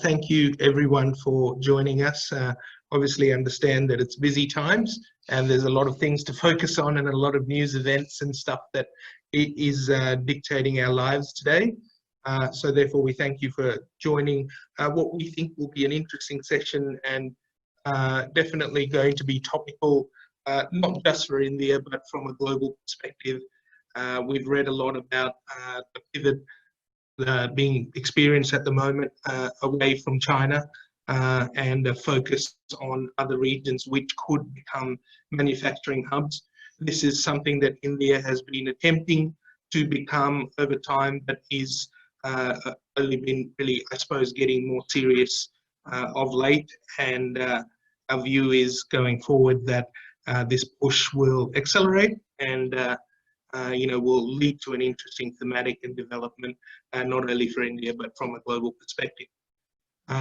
Thank you everyone for joining us. Obviously understand that it's busy times and there's a lot of things to focus on and a lot of news events and stuff that is dictating our lives today. So therefore we thank you for joining what we think will be an interesting session and definitely going to be topical, not just for India, but from a global perspective. We've read a lot about the pivot being experienced at the moment away from China and a focus on other regions which could become manufacturing hubs. This is something that India has been attempting to become over time, but is only been really, I suppose, getting more serious of late. And our view is going forward that this push will accelerate and will lead to an interesting thematic and development, not only for India, but from a global perspective.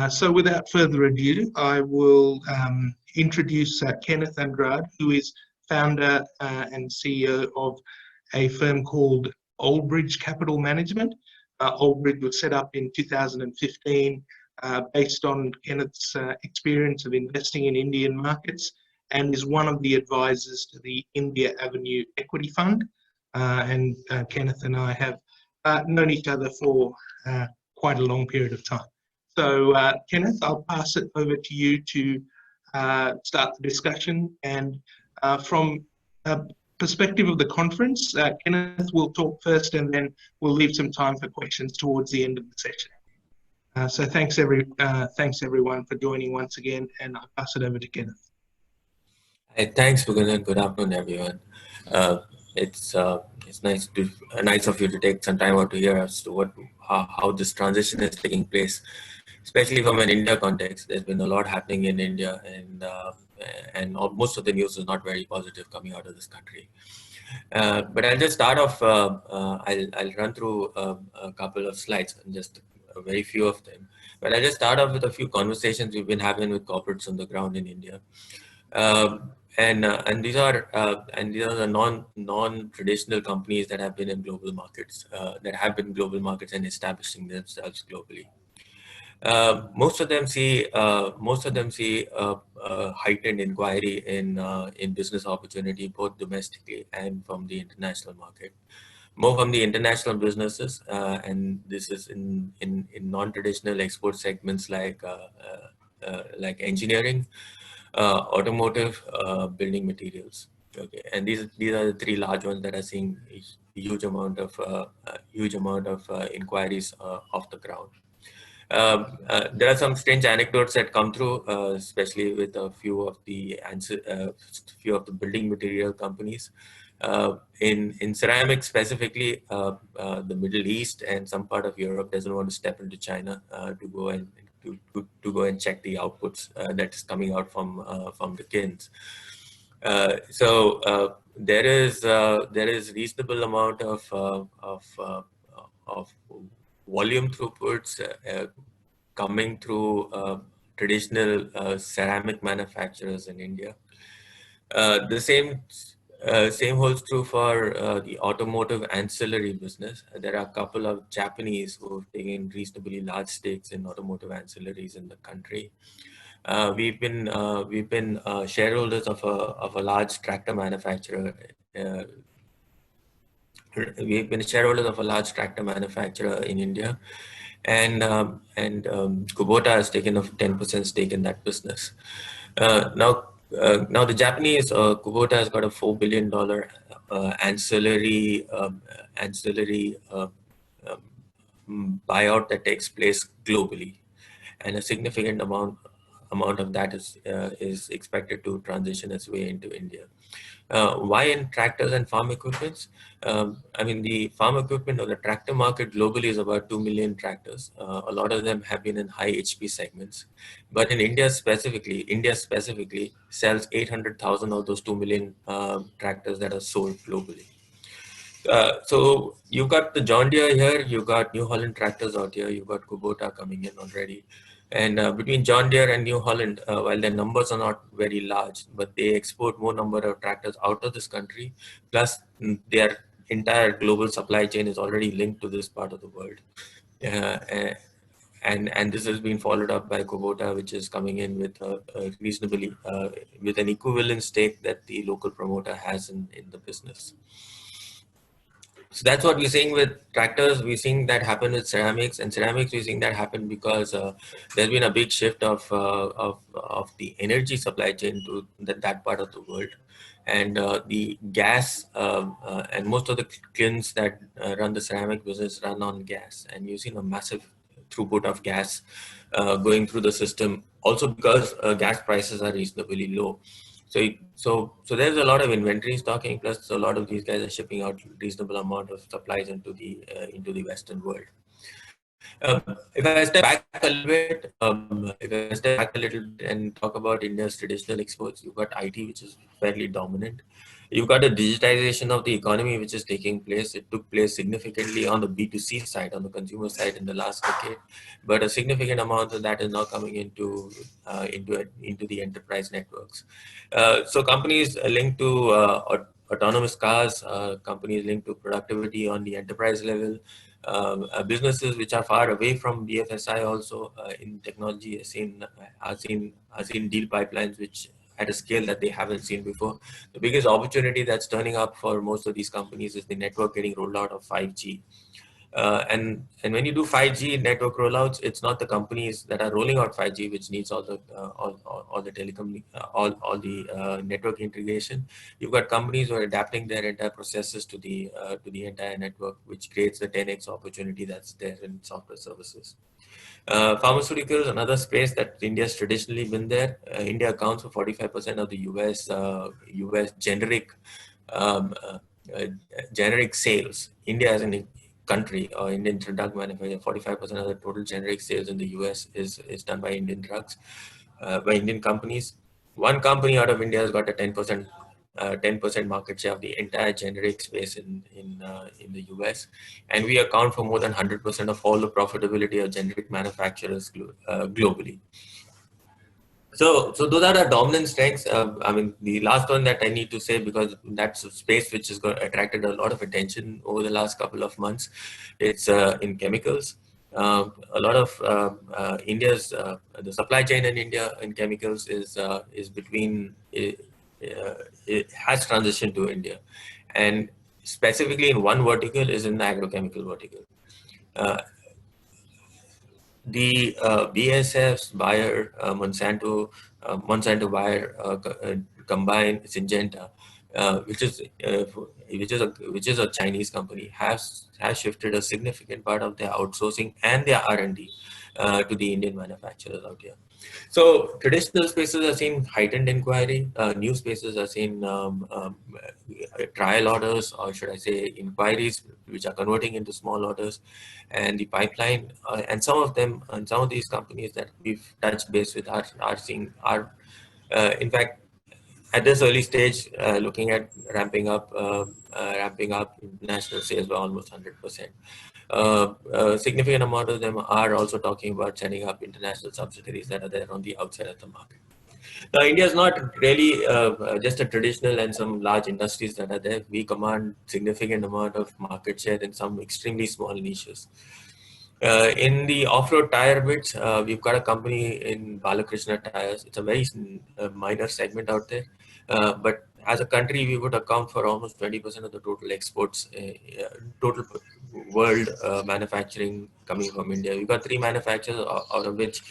So without further ado, I will introduce Kenneth Andrade, who is founder and CEO of a firm called Oldbridge Capital Management. Oldbridge was set up in 2015 based on Kenneth's experience of investing in Indian markets and is one of the advisors to the India Avenue Equity Fund. And Kenneth and I have known each other for quite a long period of time. So Kenneth, I'll pass it over to you to start the discussion. And from a perspective of the conference, Kenneth will talk first and then we'll leave some time for questions towards the end of the session. So thanks everyone for joining once again, and I'll pass it over to Kenneth. Hey, thanks, Bhugan. Good afternoon, everyone. It's nice of you to take some time out to hear as to how this transition is taking place, especially from an India context. There's been a lot happening in India, and most of the news is not very positive coming out of this country. But I'll just start off. I'll run through a couple of slides, and just a very few of them. But I'll just start off with a few conversations we've been having with corporates on the ground in India. And these are the non-traditional companies that have been in global markets, and establishing themselves globally. Most of them see heightened inquiry in business opportunity, both domestically and from the international market. More from the international businesses, and this is in non-traditional export segments like engineering, automotive, building materials. Okay, and these are the three large ones that are seeing a huge amount of inquiries off the ground. There are some strange anecdotes that come through, especially with a few of the building material companies. In ceramics specifically, the Middle East and some part of Europe doesn't want to step into China to go and check the outputs that is coming out from the kilns. So there is reasonable amount of volume throughputs coming through traditional ceramic manufacturers in India. The same holds true for the automotive ancillary business. There are a couple of Japanese who have taken reasonably large stakes in automotive ancillaries in the country. We've been shareholders of a large tractor manufacturer. We've been shareholders of a large tractor manufacturer in India, and Kubota has taken a 10% stake in that business. Now the Japanese Kubota has got a $4 billion ancillary buyout that takes place globally, and a significant amount of that is expected to transition its way into India. Why in tractors and farm equipment? I mean, the farm equipment or the tractor market globally is about 2 million tractors. A lot of them have been in high HP segments, but in India specifically sells 800,000 of those 2 million tractors that are sold globally. So you've got the John Deere here, you've got New Holland tractors out here, you've got Kubota coming in already. And between John Deere and New Holland, while their numbers are not very large, but they export more number of tractors out of this country, plus their entire global supply chain is already linked to this part of the world. and this has been followed up by Kubota, which is coming in with a reasonably with an equivalent stake that the local promoter has in the business. So that's what we're seeing with tractors. We're seeing that happen with ceramics, and ceramics we're seeing that happen because there's been a big shift of the energy supply chain to that part of the world, and the gas and most of the kilns that run the ceramic business run on gas, and you've seen a massive throughput of gas going through the system. Also because gas prices are reasonably low. So there's a lot of inventory stocking, plus a lot of these guys are shipping out reasonable amount of supplies into the Western world. If I step back a little bit, and talk about India's traditional exports, you've got IT, which is fairly dominant. You've got a digitization of the economy, which is taking place. It took place significantly on the B2C side, on the consumer side in the last decade, but a significant amount of that is now coming into the enterprise networks. So companies linked to autonomous cars, companies linked to productivity on the enterprise level, businesses which are far away from BFSI also in technology are seen deal pipelines which at a scale that they haven't seen before. The biggest opportunity that's turning up for most of these companies is the network getting rolled out of 5G. And when you do 5G network rollouts, it's not the companies that are rolling out 5G which needs all the telecom network integration. You've got companies who are adapting their entire processes to the entire network, which creates the 10x opportunity that's there in software services. Pharmaceuticals, another space that India's traditionally been there. India accounts for 45% of the US um, uh, uh, generic sales. India as a country or Indian drug manufacturer, 45% of the total generic sales in the US is done by Indian drugs, by Indian companies. One company out of India has got a 10% market share of the entire generic space in the US, and we account for more than 100% of all the profitability of generic manufacturers globally. So those are the dominant strengths. I mean, the last one that I need to say, because that's a space which has attracted a lot of attention over the last couple of months. It's in chemicals. A lot of India's the supply chain in India in chemicals is between it has transitioned to India, and specifically in one vertical is in the agrochemical vertical. Uh, the BASF's Bayer, Monsanto Bayer combined Syngenta, which is a Chinese company, has shifted a significant part of their outsourcing and their R&D to the Indian manufacturers out here. So traditional spaces are seeing heightened inquiry. New spaces are seeing trial orders, or should I say, inquiries, which are converting into small orders, and the pipeline. And some of these companies that we've touched base with are in fact at this early stage looking at ramping up international sales by almost 100%. A significant amount of them are also talking about setting up international subsidiaries that are there on the outside of the market. Now, India is not really just a traditional and some large industries that are there. We command significant amount of market share in some extremely small niches. In the off-road tire bits, we've got a company in Balakrishna Tires. It's a very minor segment out there, but as a country, we would account for almost 20% of the total exports, total world manufacturing coming from India. We've got three manufacturers, out of which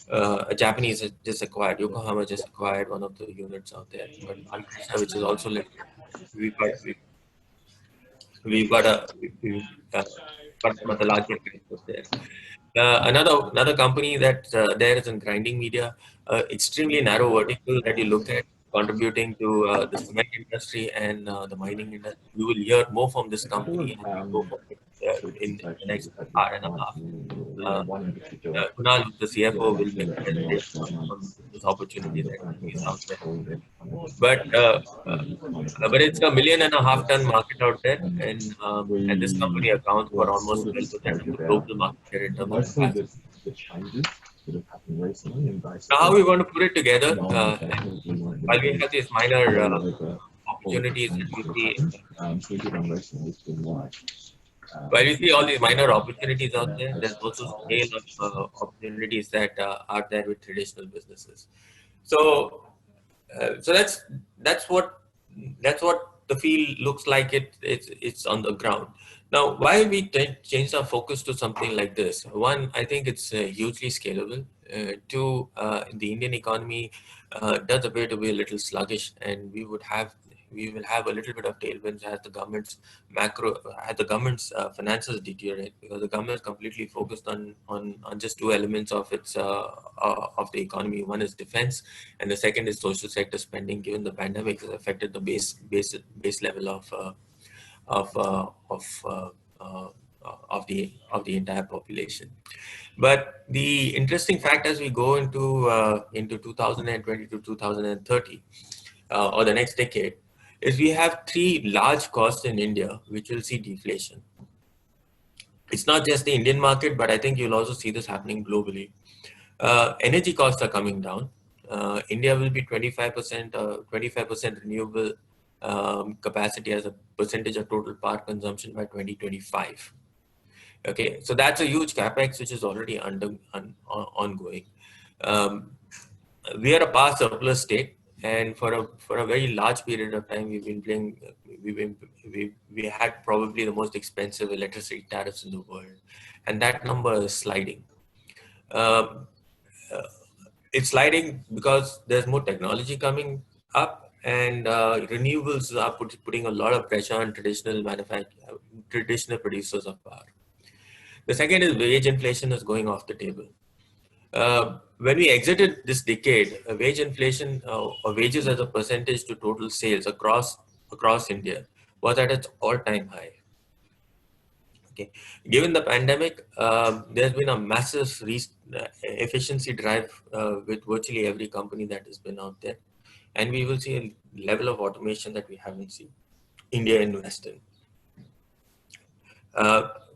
a Japanese has just acquired. Yokohama just acquired one of the units out there, but Balakrishna, which is also listed, we've got we've got a we've, got one of the largest exports there. Another company that there is in grinding media, extremely narrow vertical that you look at, contributing to the cement industry and the mining industry. You will hear more from this company as we go forward in the next hour and a half. Kunal, the CFO, will make a presentation on this opportunity that is out there. But but it's a 1.5 million ton market out there, and this company accounts for almost 12% of the global market share in terms of capacity. Now, how are we going to put it together? While we have these minor opportunities that we see, While you see all these minor opportunities out there, there's also scale of opportunities that are there with traditional businesses. So, that's what the field looks like. It's on the ground. Now, why we changed our focus to something like this? One, I think it's hugely scalable. Two, the Indian economy does appear to be a little sluggish, and we will have a little bit of tailwinds as the government's finances deteriorate, because the government is completely focused on just two elements of its of the economy. One is defense, and the second is social sector spending. Given the pandemic has affected the base level of uh, of uh, uh, of the entire population. But the interesting fact as we go into 2020 to 2030, or the next decade, is we have three large costs in India which will see deflation. It's not just the Indian market, but I think you'll also see this happening globally. Energy costs are coming down. India will be 25% renewable capacity as a percentage of total power consumption by 2025. Okay, so that's a huge capex which is already ongoing. Um, we are a power surplus state, and for a very large period of time, we've been we had probably the most expensive electricity tariffs in the world, and that number is sliding. Um, uh, it's sliding because there's more technology coming up, and renewables are putting a lot of pressure on traditional producers of power. The second is wage inflation is going off the table. When we exited this decade, wage inflation or wages as a percentage to total sales across India was at its all-time high. Okay, given the pandemic, there's been a massive efficiency drive with virtually every company that has been out there, and we will see a level of automation that we haven't seen India invest in.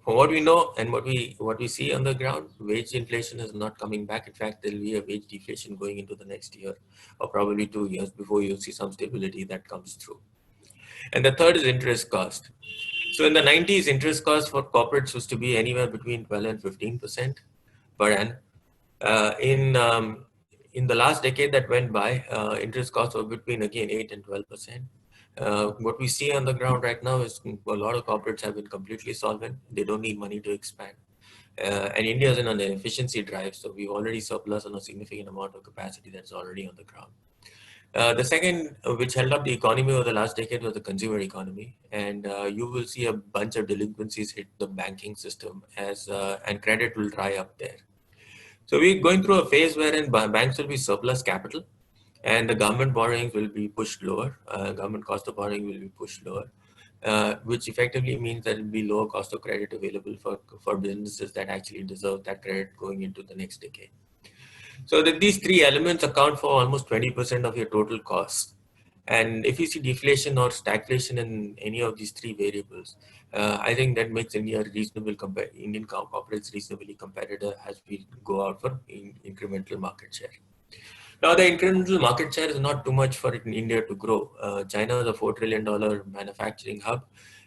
From what we know and what we see on the ground, wage inflation is not coming back. In fact, there will be a wage deflation going into the next year, or probably 2 years before you see some stability that comes through. And the third is interest cost. So in the 90s, interest cost for corporates was to be anywhere between 12 and 15% per annum. In the last decade that went by, interest costs were between again 8 and 12%. What we see on the ground right now is a lot of corporates have been completely solvent. They don't need money to expand. And India is in an efficiency drive, so we've already surplus on a significant amount of capacity that's already on the ground. The second, which held up the economy over the last decade, was the consumer economy, and you will see a bunch of delinquencies hit the banking system and credit will dry up there. So we're going through a phase wherein banks will be surplus capital, and the government borrowings will be pushed lower. Government cost of borrowing will be pushed lower, which effectively means that it will be lower cost of credit available for businesses that actually deserve that credit going into the next decade. So that these three elements account for almost 20% of your total costs. And if you see deflation or stagflation in any of these three variables, I think that makes Indian corporates reasonably competitive as we go out for incremental market share. Now, the incremental market share is not too much for India to grow. China is a $4 trillion manufacturing hub.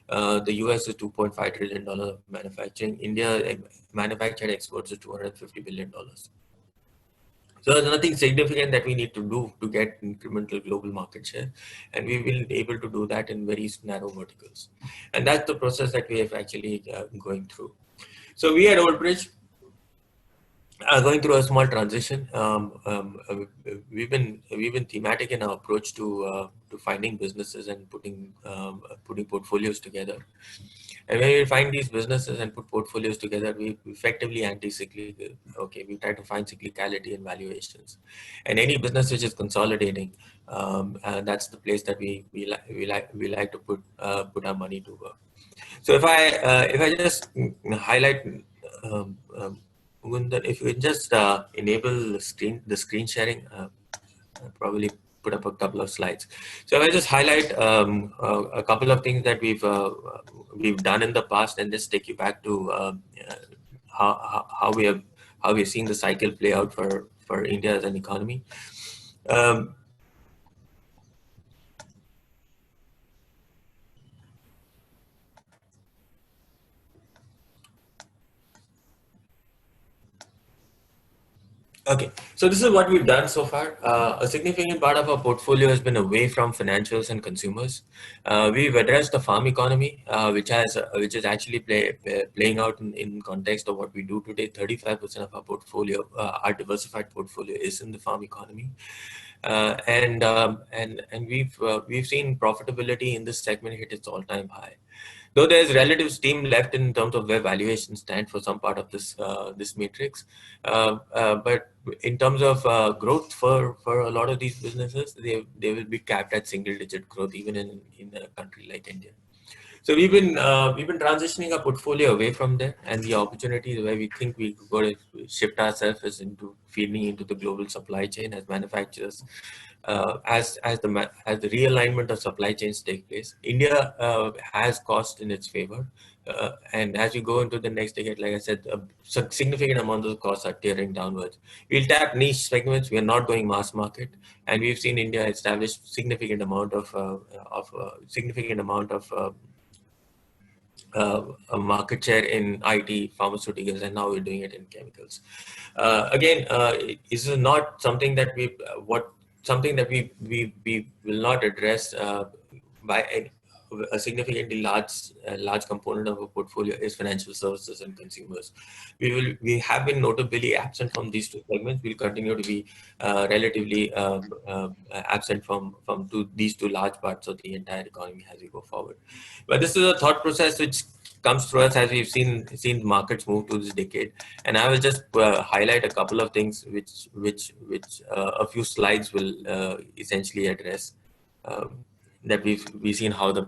The US is $2.5 trillion manufacturing. India manufactured exports is $250 billion. So there's nothing significant that we need to do to get incremental global market share, and we will be able to do that in very narrow verticals. And that's the process that we have actually going through. So we at Old Bridge are going through a small transition. We've been thematic in our approach to finding businesses and putting portfolios together. And when we find these businesses and put portfolios together, we effectively anti-cyclical. Okay, we try to find cyclicality in valuations, and any business which is consolidating, that's the place that we like to put our money to work. So if I just highlight, Gundan, if you just enable the screen sharing, I'll probably put up a couple of slides. So if I just highlight a couple of things that we've done in the past, and just take you back to how we're seeing the cycle play out for India as an economy. Okay, so this is what we've done so far. A significant part of our portfolio has been away from financials and consumers. We've addressed the farm economy, which is actually playing out in context of what we do today. 35% of our portfolio, our diversified portfolio, is in the farm economy, and we've seen profitability in this segment hit its all-time high. Though there's relative steam left in terms of where valuations stand for some part of this matrix, but in terms of growth for a lot of these businesses, they will be capped at single-digit growth even in a country like India. So we've been transitioning our portfolio away from there, and the opportunities where we think we could go to shift ourselves is into feeding into the global supply chain as manufacturers, as the realignment of supply chains take place. India has cost in its favor, and as you go into the next decade, like I said, a significant amount of the costs are tearing downwards. We'll tap niche segments. We are not going mass market, and we've seen India establish significant amount of a market share in IT, pharmaceuticals, and now we're doing it in chemicals. Again, this is not something that we will not address by a significantly large component of our portfolio is financial services and consumers. We have been notably absent from these two segments. We'll continue to be relatively absent from these two large parts of the entire economy as we go forward. But this is a thought process which comes through us as we've seen markets move to this decade, and I will just highlight a couple of things which a few slides will essentially address. That we've seen how the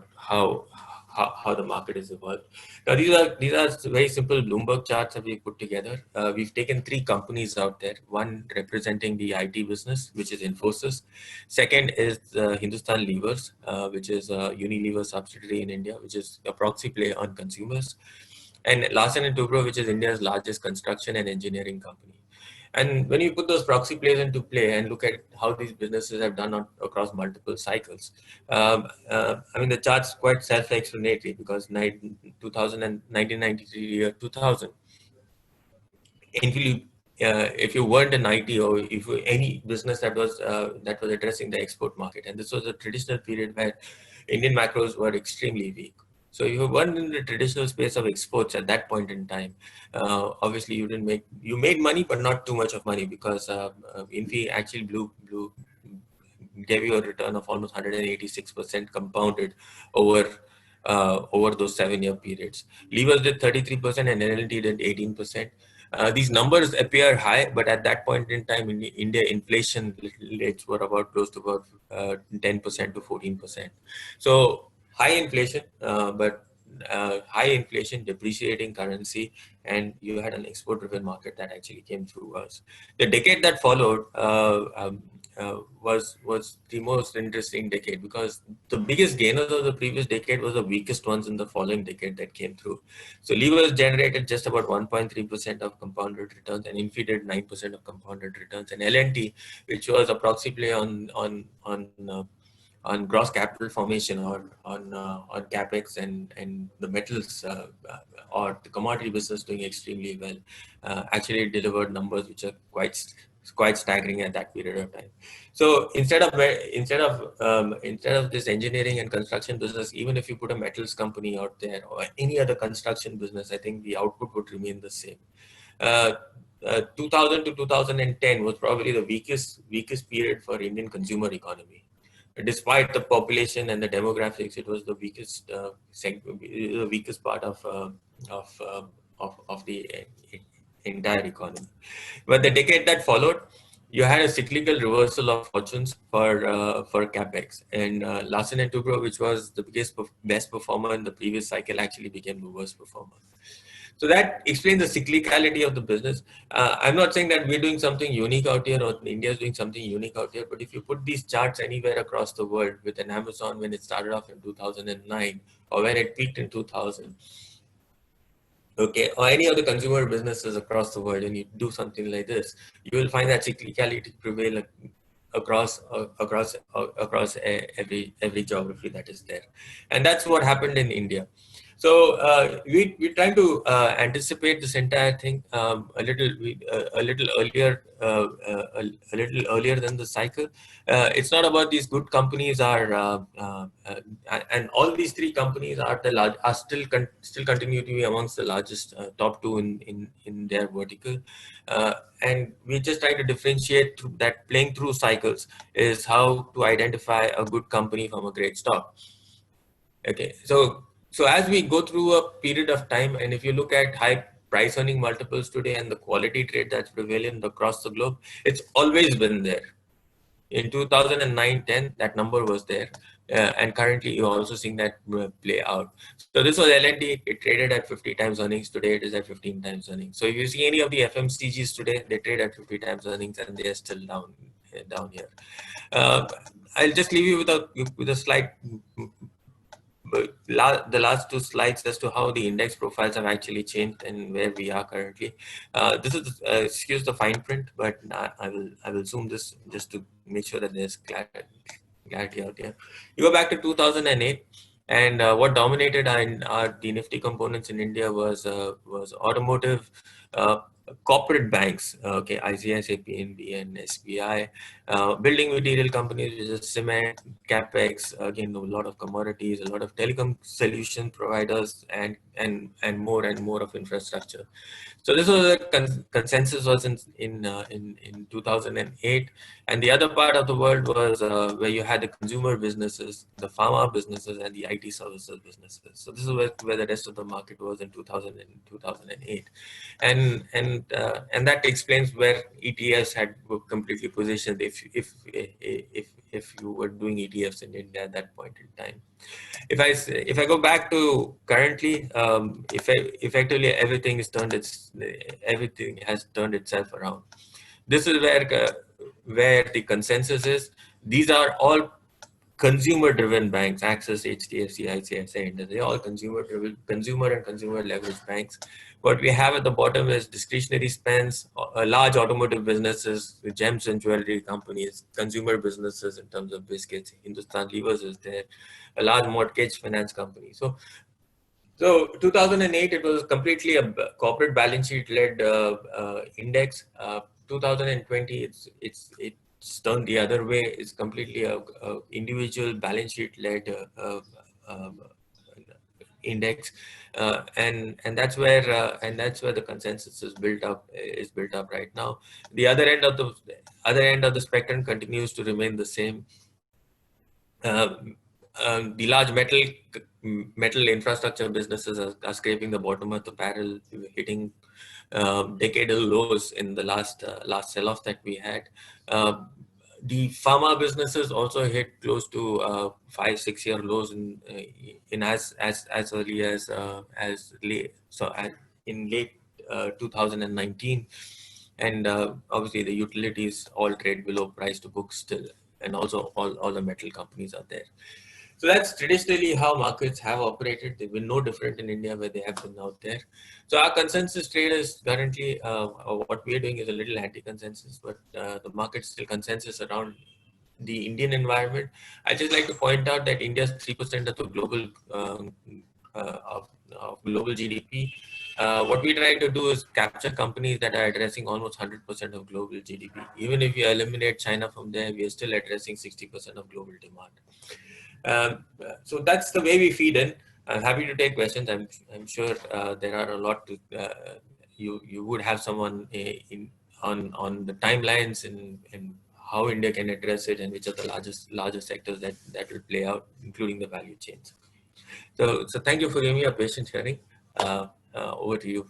market is evolved. Now these are very simple Bloomberg charts that we put together. We've taken three companies out there. One representing the IT business, which is Infosys. Second is Hindustan Levers, which is a Unilever subsidiary in India, which is a proxy play on consumers. And Larsen and Toubro, which is India's largest construction and engineering company. And when you put those proxy plays into play and look at how these businesses have done across multiple cycles, I mean, the chart's quite self-explanatory because 1993 year 2000, if you weren't an IT or if you, any business that was addressing the export market, and this was a traditional period where Indian macros were extremely weak. So you weren't in the traditional space of exports at that point in time. Obviously, you made money, but not too much of money because Infi actually gave you a return of almost 186% compounded over those 7-year periods. Levers did 33% and NLT did 18%. These numbers appear high, but at that point in time, in India, inflation rates were close to about 10% to 14%. So high inflation, high inflation, depreciating currency, and you had an export-driven market that actually came through us. The decade that followed was the most interesting decade because the biggest gainers of the previous decade was the weakest ones in the following decade that came through. So Levers generated just about 1.3% of compounded returns, and Infi did 9% of compounded returns, and LNT, which was a proxy play on gross capital formation or on capex and the metals or the commodity business doing extremely well, actually delivered numbers which are quite staggering at that period of time. So instead of this engineering and construction business, even if you put a metals company out there or any other construction business, I think the output would remain the same. 2000 to 2010 was probably the weakest period for Indian consumer economy. Despite the population and the demographics, it was the weakest part of the entire economy. But the decade that followed, you had a cyclical reversal of fortunes for capex, and Larsen and Toubro, which was the best performer in the previous cycle, actually became the worst performer. So that explains the cyclicality of the business. I'm not saying that we're doing something unique out here or India is doing something unique out here, but if you put these charts anywhere across the world with an Amazon when it started off in 2009 or when it peaked in 2000, okay, or any other consumer businesses across the world, and you do something like this, you will find that cyclicality prevail across every geography that is there, and that's what happened in India. We're trying to anticipate this entire thing a little earlier, a little earlier than the cycle. It's not about these good companies and all these three companies are still continue to be amongst the largest top two in their vertical, and we're just trying to differentiate through that. Playing through cycles is how to identify a good company from a great stock. Okay, so as we go through a period of time, and if you look at high price earning multiples today and the quality trade that's prevalent across the globe, it's always been there. In 2009-10, that number was there, and currently you're also seeing that play out. So this was L&D. It traded at 50 times earnings. Today it is at 15 times earnings. So if you see any of the FMCGs today, they trade at 50 times earnings, and they are still down here. I'll just leave you with a slide. The last two slides as to how the index profiles have actually changed and where we are currently. This is excuse the fine print, but I will zoom this just to make sure that there's clarity out here. You go back to 2008, and what dominated the Nifty components in India was automotive, corporate banks, okay, ICICI, PNB, and SBI, building material companies, which is cement, capex, again a lot of commodities, a lot of telecom solution providers, and more of infrastructure. So this was the consensus was in 2008, and the other part of the world was where you had the consumer businesses, the pharma businesses, and the IT services businesses. So this is where the rest of the market was in 2008, and that explains where ETFs were completely positioned. If you were doing ETFs in India at that point in time. If I go back to currently, effectively everything has turned itself around. This is where the consensus is. These are all consumer-driven banks. Axis, HDFC, ICICI, they're all consumer-driven, consumer and consumer leveraged banks. What we have at the bottom is discretionary spends, large automotive businesses, gems and jewelry companies, consumer businesses in terms of biscuits. Hindustan Levers is there, a large mortgage finance company. So 2008, it was completely a corporate balance sheet led index. 2020, it's turned the other way. It's completely a individual balance sheet led index, and that's where the consensus is built up right now. The other end of the spectrum continues to remain the same. The large metal infrastructure businesses are scraping the bottom of the barrel, hitting decadal lows in the last sell-off that we had. The pharma businesses also hit close to 5-6 year lows in as early as in late 2019, and obviously the utilities all trade below price to book still, and also all the metal companies are there. So that's traditionally how markets have operated. They've been no different in India where they have been out there. So our consensus trade is currently, what we are doing is a little anti-consensus, but the market's still consensus around the Indian environment. I just like to point out that India is 3% of the global of global GDP. What we try to do is capture companies that are addressing almost 100% of global GDP. Even if you eliminate China from there, we are still addressing 60% of global demand. So that's the way we feed in. I'm happy to take questions. I'm sure there are a lot to you would have someone on the timelines and how India can address it, and which are the largest sectors that will play out, including the value chains. So thank you for giving me your patient hearing. Over to you.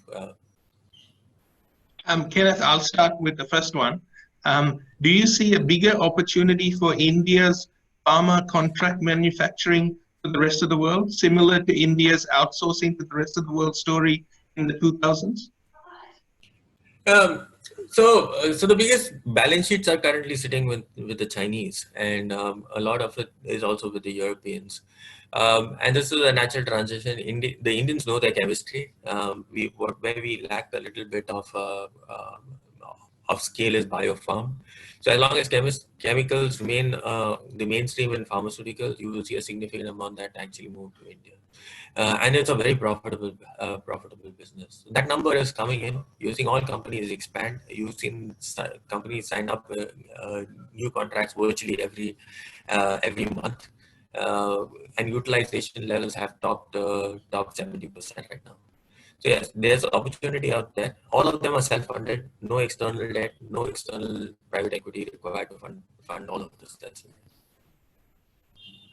Kenneth, I'll start with the first one. Do you see a bigger opportunity for India's pharma contract manufacturing to the rest of the world, similar to India's outsourcing to the rest of the world story in the 2000s? So the biggest balance sheets are currently sitting with the Chinese, and a lot of it is also with the Europeans. And this is a natural transition. The Indians know their chemistry. Where we lack a little bit of of scale is biopharm. So as long as chemicals remain the mainstream in pharmaceuticals, you will see a significant amount that actually move to India. And it's a very profitable business. That number is coming in. You're seeing all companies expand. You've seen companies sign up new contracts virtually every month, and utilization levels have topped 70% right now. So yes, there's opportunity out there. All of them are self-funded, no external debt, no external private equity required to fund all of this. That's it.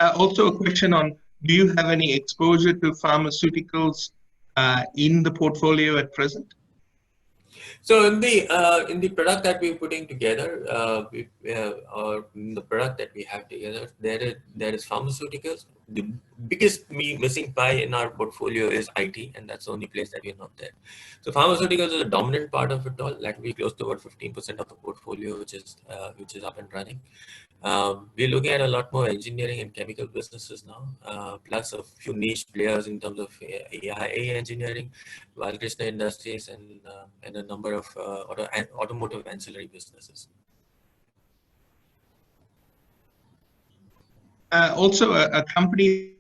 Also a question on, do you have any exposure to pharmaceuticals in the portfolio at present? So in the product that we're putting together, or in the product that we have together, there is pharmaceuticals. The biggest missing pie in our portfolio is IT, and that's the only place that we're not there. So pharmaceuticals is a dominant part of it all. That will be close to about 15% of the portfolio, which is up and running. We're looking at a lot more engineering and chemical businesses now, plus a few niche players in terms of AI engineering, Valkrishna Industries, and a number of automotive ancillary businesses. Also, a company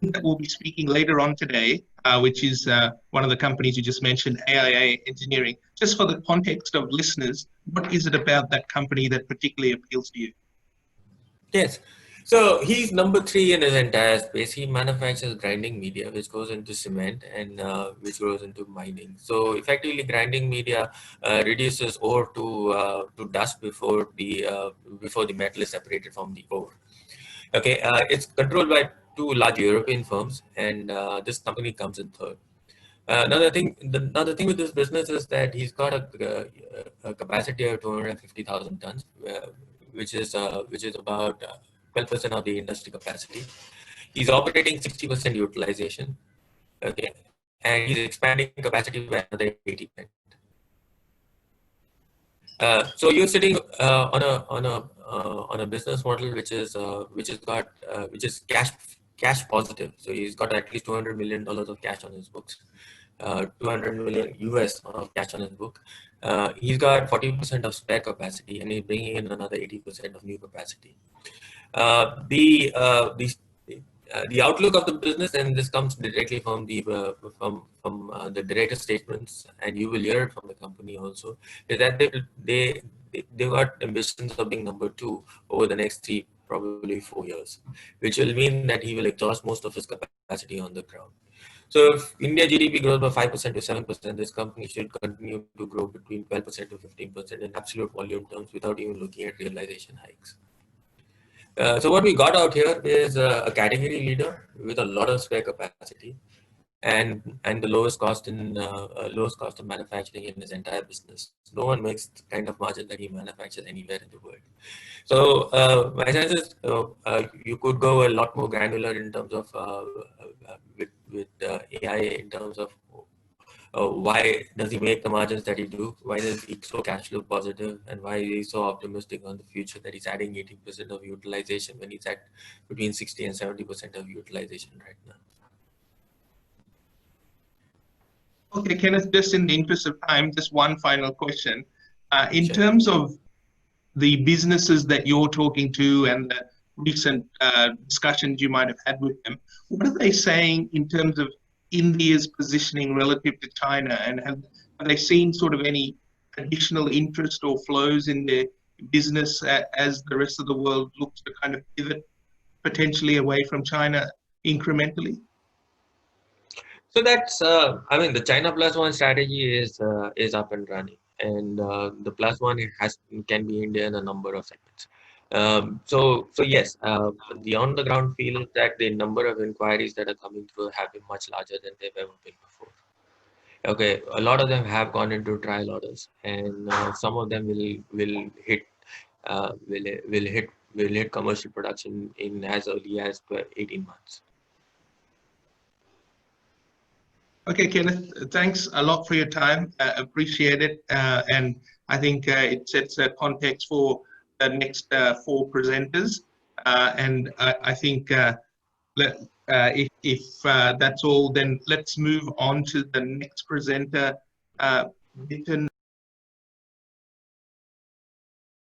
that we'll be speaking later on today, which is one of the companies you just mentioned, AIA Engineering. Just for the context of listeners, what is it about that company that particularly appeals to you? Yes. So he's number 3 in his entire space. He manufactures grinding media, which goes into cement and which goes into mining. So effectively, grinding media reduces ore to dust before the metal is separated from the ore. Okay, it's controlled by 2 large European firms, and this company comes in third. Another thing with this business is that he's got a capacity of 250,000 tons, which is about 12% of the industry capacity. He's operating 60% utilization, okay, and he's expanding capacity by another 80%. So you're sitting on a business model which is cash positive. So he's got at least $200 million of cash on his books, 200 million US of cash on his book. He's got 40% of spare capacity, and he's bringing in another 80% of new capacity. The outlook of the business, and this comes directly from the director statements, and you will hear it from the company also, is that they got ambitions of being number 2 over the next 3, probably 4 years, which will mean that he will exhaust most of his capacity on the ground. So if India GDP grows by 5% to 7%, this company should continue to grow between 12% to 15% in absolute volume terms without even looking at realization hikes. So what we got out here is a category leader with a lot of spare capacity, and the lowest cost of manufacturing in his entire business. No one makes the kind of margin that he manufactures anywhere in the world. So my sense is you could go a lot more granular in terms of with AI, in terms of why does he make the margins that he do? Why is he so cash flow positive? And why is he so optimistic on the future that he's adding 80% of utilization when he's at between 60 and 70% of utilization right now? Okay, Kenneth, just in the interest of time, just one final question. In Sure. terms of the businesses that you're talking to and the recent discussions you might have had with them, what are they saying in terms of India's positioning relative to China? And have they seen sort of any additional interest or flows in their business as the rest of the world looks to kind of pivot potentially away from China incrementally? So that's, I mean, the China Plus One strategy is up and running, and the Plus One can be India in a number of segments. So yes, the on the ground feel is that the number of inquiries that are coming through have been much larger than they've ever been before. Okay, a lot of them have gone into trial orders, and some of them will hit commercial production in as early as 18 months. Okay, Kenneth, thanks a lot for your time. Appreciate it. And I think it sets a context for the next 4 presenters. And I think if that's all, then let's move on to the next presenter, Bitan